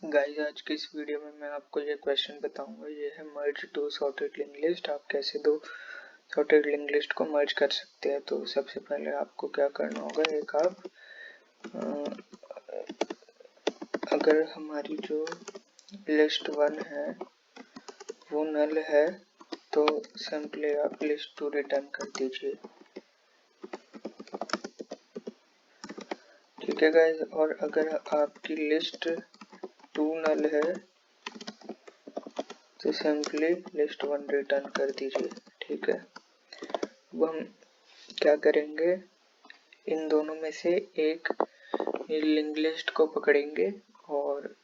Guys, आज की इस वीडियो में मैं आपको ये क्वेश्चन बताऊंगा। ये है मर्ज टू सॉर्टेड लिंक लिस्ट। आप कैसे दो सॉर्टेड लिंक लिस्ट को मर्ज कर सकते हैं। तो सबसे पहले आपको क्या करना होगा, एक आप अगर हमारी जो लिस्ट 1 है वो नल है तो सिंपली आप लिस्ट 2 रिटर्न कर दीजिए। ठीक है गाइस, और अगर आपकी लिस्ट 2 नल है तो सिंपली लिस्ट 1 रिटर्न कर दीजिए। ठीक है, अब हम क्या करेंगे, इन दोनों में से एक लिंक लिस्ट को पकड़ेंगे और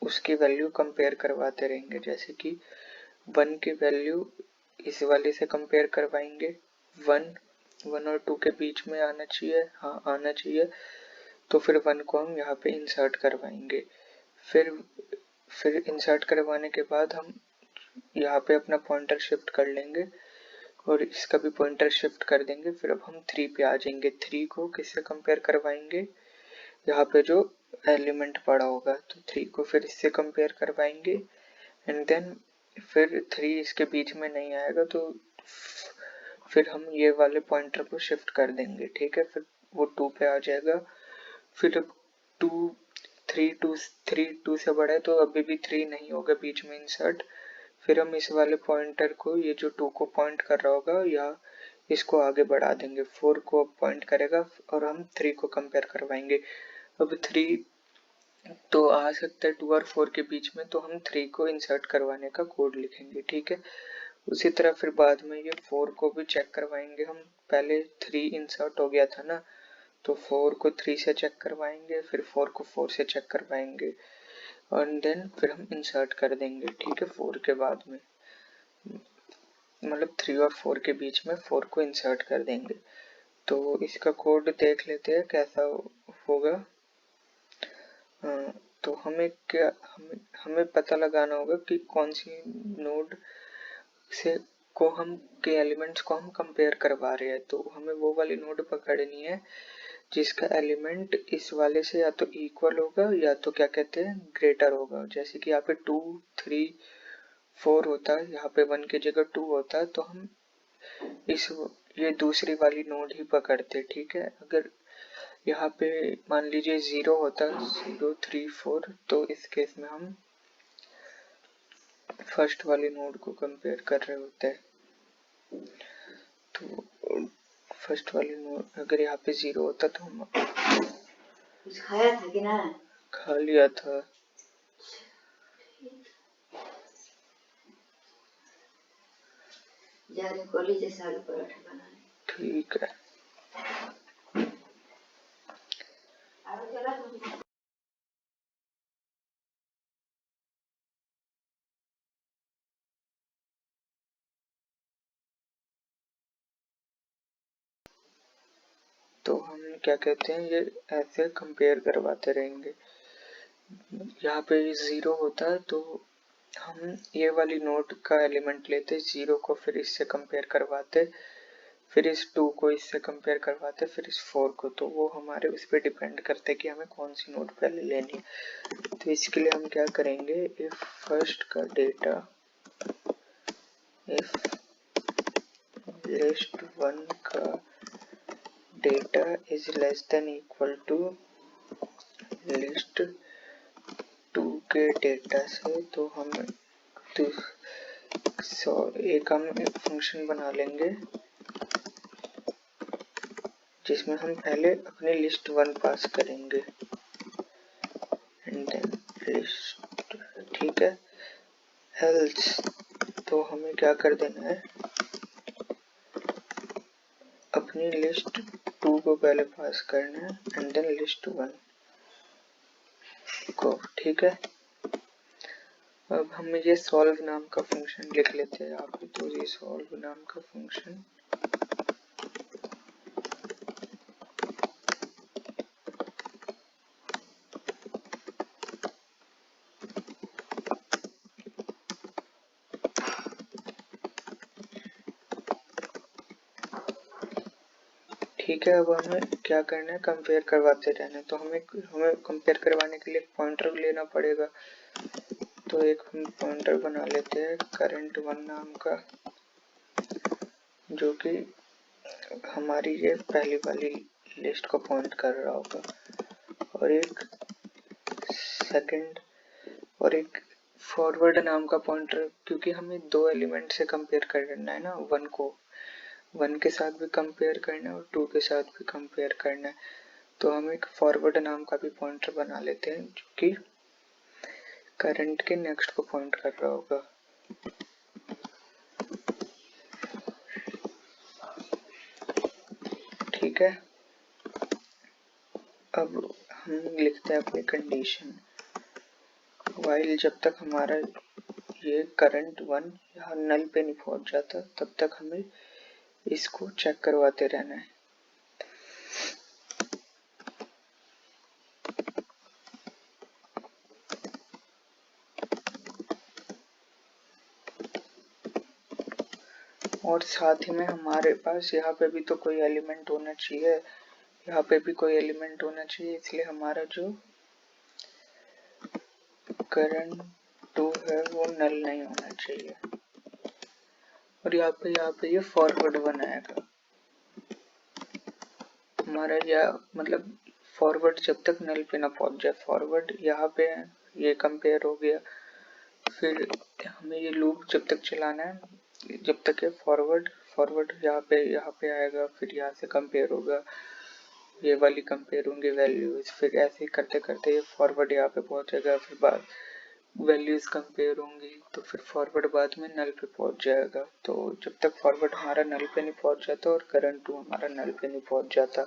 उसकी वैल्यू कंपेयर करवाते रहेंगे। जैसे कि 1 की वैल्यू इस वाले से कंपेयर करवाएंगे। 1 और 2 के बीच में आना चाहिए, हाँ आना चाहिए। तो फिर 1 को हम यहाँ पे इंसर्ट करवाएंगे। फिर इंसर्ट करवाने के बाद हम यहाँ पे अपना पॉइंटर शिफ्ट कर लेंगे और इसका भी पॉइंटर शिफ्ट कर देंगे। फिर अब हम 3 पे आ जाएंगे। 3 को किससे कंपेयर करवाएंगे, यहाँ पे जो एलिमेंट पड़ा होगा, तो 3 को फिर इससे कंपेयर करवाएंगे। एंड देन फिर 3 इसके बीच में नहीं आएगा तो फिर हम ये वाले पॉइंटर को शिफ्ट कर देंगे। ठीक है, फिर वो 2 पे आ जाएगा। फिर 2 3 2 से बड़ा है तो अभी भी 3 नहीं होगा बीच में इंसर्ट। फिर हम इस वाले पॉइंटर को, ये जो 2 को पॉइंट कर रहा होगा, या इसको आगे बढ़ा देंगे। 4 को पॉइंट करेगा और हम 3 को कंपेयर करवाएंगे। अब 3 तो आ सकता है 2 और 4 के बीच में, तो हम 3 को इंसर्ट करवाने का कोड लिखेंगे। ठीक है, उसी तरह फिर बाद में ये 4 को भी चेक करवाएंगे हम। पहले 3 इंसर्ट हो गया था ना, तो 4 को 3 से चेक करवाएंगे, फिर 4 को 4 से चेक करवाएंगे और देन फिर हम इंसर्ट कर देंगे। ठीक है, 4 के बाद में, मतलब 3 और 4 के बीच में 4 को इंसर्ट कर देंगे। तो इसका कोड देख लेते हैं कैसा होगा। तो हमें पता लगाना होगा कि कौन सी नोड से के एलिमेंट्स को हम कंपेयर करवा रहे हैं। तो हमें वो वाली नोड पकड़नी है जिसका एलिमेंट इस वाले से या तो इक्वल होगा या तो क्या कहते हैं ग्रेटर होगा। जैसे कि यहाँ पे 2 3 4 होता है, यहाँ पे 1 की जगह 2 होता है, तो हम ये दूसरी वाली नोड ही पकड़ते। ठीक है, अगर यहाँ पे मान लीजिए 0 होता, 0 3 4, तो इस केस में हम फर्स्ट वाली नोड को कंपेयर कर रहे होते हैं। तो फर्स्ट वाली नोड अगर यहाँ पे 0 होता तो हम कुछ खाया था कि ना? खा लिया था। जाने कॉलेज जैसा आलू पराठा बनाने। ठीक है, तो हम क्या कहते हैं, ये ऐसे कंपेयर करवाते रहेंगे। यहाँ पे 0 होता है तो हम ये वाली नोड का एलिमेंट लेते, 0 को फिर इससे कंपेयर करवाते, फिर इस 2 को इससे कंपेयर करवाते, फिर इस 4 को। तो वो हमारे उस पर डिपेंड करते कि हमें कौन सी नोड पहले लेनी है। तो इसके लिए हम क्या करेंगे, इफ फर्स्ट का डेटा, इफ लिस्ट 1 का data is less than equal to list 2 के डेटा से, तो हम एक फंक्शन बना लेंगे जिसमें हम पहले अपनी लिस्ट 1 पास करेंगे एंड देन लिस्ट। ठीक है, एल्स तो हमें क्या कर देना है, अपनी लिस्ट 2 को पहले पास करना है एंड देन लिस्ट 1 को। ठीक है, अब हम ये सॉल्व नाम का फंक्शन लिख लेते हैं आप। तो ये सॉल्व नाम का फंक्शन ठीक है, अब हमें क्या करना है, कंपेयर करवाते रहना है। तो हमें कंपेयर करवाने के लिए एक पॉइंटर लेना पड़ेगा। तो एक हम पॉइंटर बना लेते हैं current1 नाम का, जो कि हमारी ये पहली वाली लिस्ट को पॉइंट कर रहा होगा, और एक सेकंड और एक फॉरवर्ड नाम का पॉइंटर, क्योंकि हमें दो एलिमेंट से कंपेयर करना है ना, वन के साथ भी कंपेयर करना है और 2 के साथ भी कंपेयर करना है। तो हम एक फॉरवर्ड नाम का भी पॉइंटर बना लेते हैं, जो कि करंट के नेक्स्ट को पॉइंट कर रहा होगा। ठीक है, अब हम लिखते हैं अपनी कंडीशन, वाइल जब तक हमारा ये current1 यहाँ नल पे नहीं पहुंच जाता तब तक हमें इसको चेक करवाते रहना है। और साथ ही में हमारे पास यहाँ पे भी तो कोई एलिमेंट होना चाहिए, यहाँ पे भी कोई एलिमेंट होना चाहिए, इसलिए हमारा जो current2 है वो नल नहीं होना चाहिए। और यहाँ पे ये फॉरवर्ड 1 आएगा हमारा, या मतलब फॉरवर्ड जब तक नल पे ना पहुंच जाए। फॉरवर्ड यहाँ पे है, ये कंपेयर हो गया, फिर हमें ये लूप जब तक चलाना है जब तक ये फॉरवर्ड यहाँ पे आएगा, फिर यहाँ से कंपेयर होगा, ये वाली कंपेयर होंगे वैल्यूज, फिर ऐसे करते करते ये फॉरवर्ड यहाँ पे पहुंचेगा, फिर बाद वैल्यूज कंपेयर होंगी, तो फिर फॉरवर्ड बाद में नल पे पहुंच जाएगा। तो जब तक फॉरवर्ड हमारा नल पे नहीं पहुंच जाता और current2 हमारा नल पे नहीं पहुंच जाता।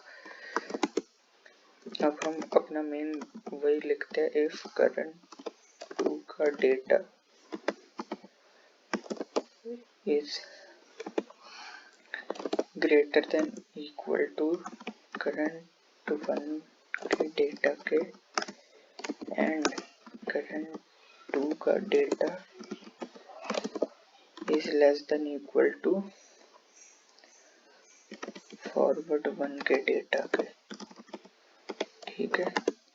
अब हम अपना मेन वही लिखते हैं, इफ current2 का data is greater than equal to current1 के डेटा के एंड current2 का data is less than equal to forward1 के डेटा के। ठीक है,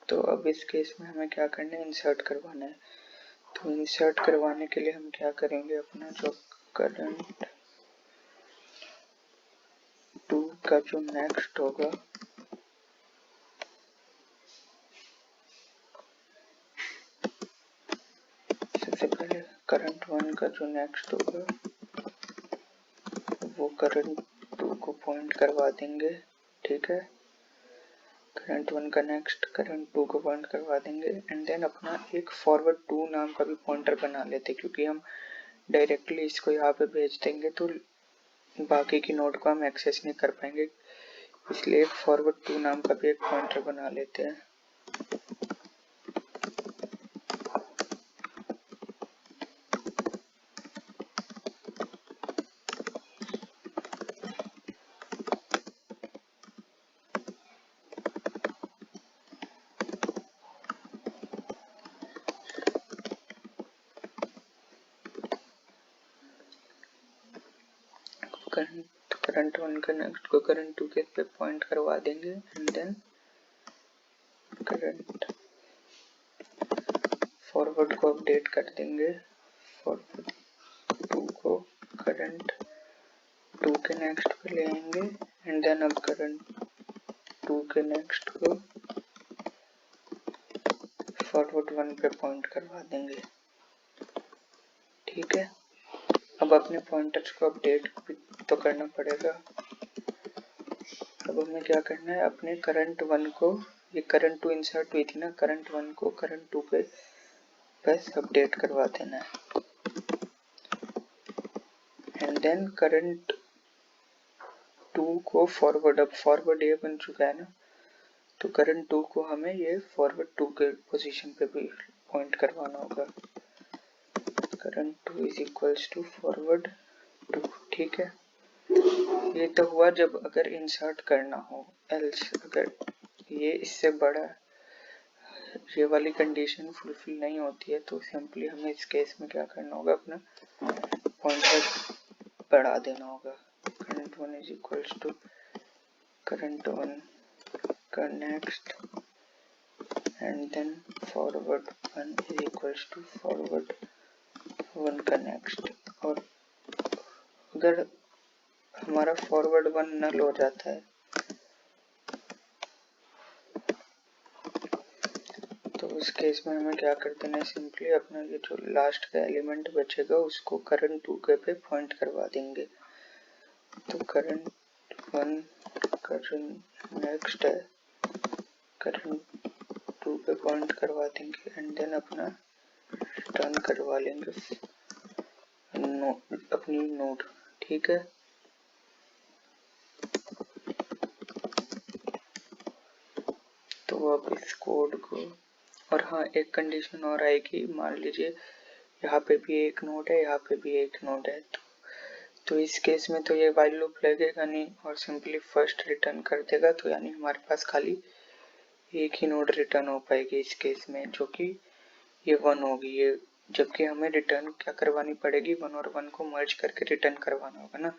तो अब इस केस में हमें क्या करना है, इंसर्ट करवाना है। तो इंसर्ट करवाने के लिए हम क्या करेंगे, अपना जो current2 का जो नेक्स्ट होगा सबसे पहले current1 का जो नेक्स्ट होगा वो current2 को पॉइंट करवा देंगे। ठीक है, current1 का नेक्स्ट current2 को पॉइंट करवा देंगे, एंड देन अपना एक forward2 नाम का भी पॉइंटर बना लेते, क्योंकि हम डायरेक्टली इसको यहाँ पे भेज देंगे तो बाकी की नोड को हम एक्सेस नहीं कर पाएंगे, इसलिए एक forward2 नाम का भी एक पॉइंटर बना लेते हैं। current1 का नेक्स्ट को current2 के पे पॉइंट करवा देंगे, एंड देन करंट फॉरवर्ड को अपडेट कर देंगे, फॉरवर्ड2 को current2 के नेक्स्ट पे ले आएंगे, एंड देन अब current2 के नेक्स्ट को forward1 पे पॉइंट करवा देंगे। ठीक है, अब अपने पॉइंटर्स को अपडेट तो करना पड़ेगा। अब हमें क्या करना है, अपने current1 को, ये current2 इंसर्ट हुई थी ना, current1 को current2 पे बस अपडेट करवा देना है, एंड देन current2 को फॉरवर्ड, अब फॉरवर्ड ये बन चुका है ना, तो current2 को हमें ये forward2 के पोजीशन पे भी पॉइंट करवाना होगा, current2 is equals to forward2। ठीक है, ये तो हुआ जब अगर इंसर्ट करना हो, एल्स अगर ये इससे बड़ा ये वाली कंडीशन फुलफिल नहीं होती है तो सिंपली हमें इस केस में क्या करना होगा, अपना पॉइंटर बढ़ा देना होगा, current1 is equals to current 1 का next and then forward 1 is equals to forward 1 का नेक्स्ट। और अगर हमारा फॉरवर्ड 1 नल हो जाता है तो उस केस में हमें क्या कर देना है, सिंपली अपना ये जो लास्ट का एलिमेंट बचेगा उसको करंट 2 के पे पॉइंट करवा देंगे। तो करंट 1 करंट नेक्स्ट है, करंट 2 पे पॉइंट करवा देंगे एंड देन अपना रिटर्न करवा लेंगे अपनी नोड। ठीक है, तो अब इस कोड को, और हाँ एक कंडीशन और आएगी, मान लीजिए यहाँ पे भी एक नोड है, यहाँ पे भी एक नोड है, तो इस केस में तो ये वाइल लूप लगेगा नहीं और सिंपली फर्स्ट रिटर्न कर देगा। तो यानी हमारे पास खाली एक ही नोड रिटर्न हो पाएगी इस केस में, जो कि ये 1 होगी ये, जबकि हमें रिटर्न क्या करवानी पड़ेगी, 1 और 1 को मर्ज करके रिटर्न करवाना होगा ना।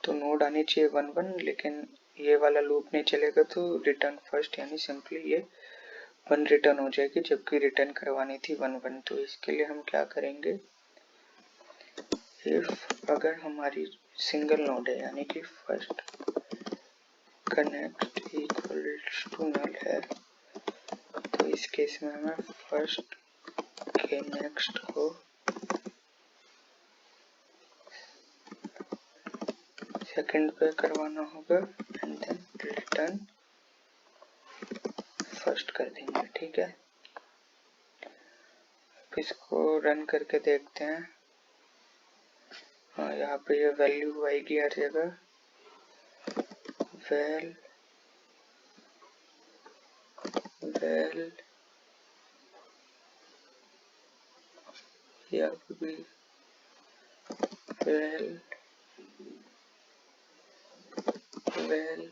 तो नोड आनी चाहिए 1 1, लेकिन ये वाला लूप नहीं चलेगा तो रिटर्न फर्स्ट, यानी सिंपली ये 1 रिटर्न हो जाएगी जबकि रिटर्न करवानी थी 1 1। तो इसके लिए हम क्या करेंगे, इफ अगर हमारी सिंगल नोड है यानी कि first connect equals to null है, तो इस केस में हमें फर्स्ट के नेक्स्ट को सेकंड पे करवाना होगा एंड देन रिटर्न फर्स्ट कर देंगे। ठीक है, इसको रन करके देखते हैं। हाँ, यहाँ पे ये वैल्यू आएगी हर जगह, वेल वेल, यहाँ पे भी well well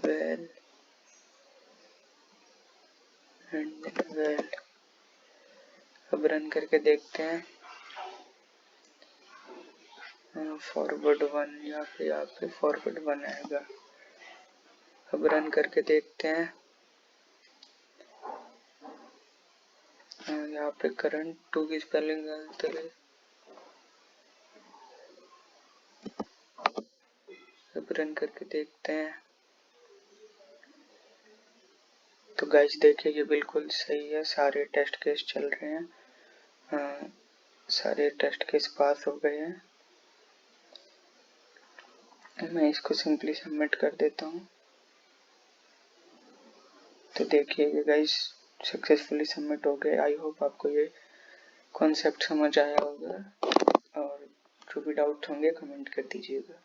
well and then well. अब रन करके देखते हैं। फॉरवर्ड 1 यहाँ पे फॉरवर्ड 1 आएगा। अब रन करके देखते हैं। यहाँ पे करंट 2 की स्पेलिंग गलत है। अब रन करके देखते हैं। तो गाइस देखिए ये बिल्कुल सही है, सारे टेस्ट केस चल रहे हैं, सारे टेस्ट केस पास हो गए हैं। मैं इसको सिंपली सबमिट कर देता हूँ। तो देखिए ये गाइस सक्सेसफुली सबमिट हो गए। आई होप आपको ये कॉन्सेप्ट समझ आया होगा, और जो भी डाउट होंगे कमेंट कर दीजिएगा।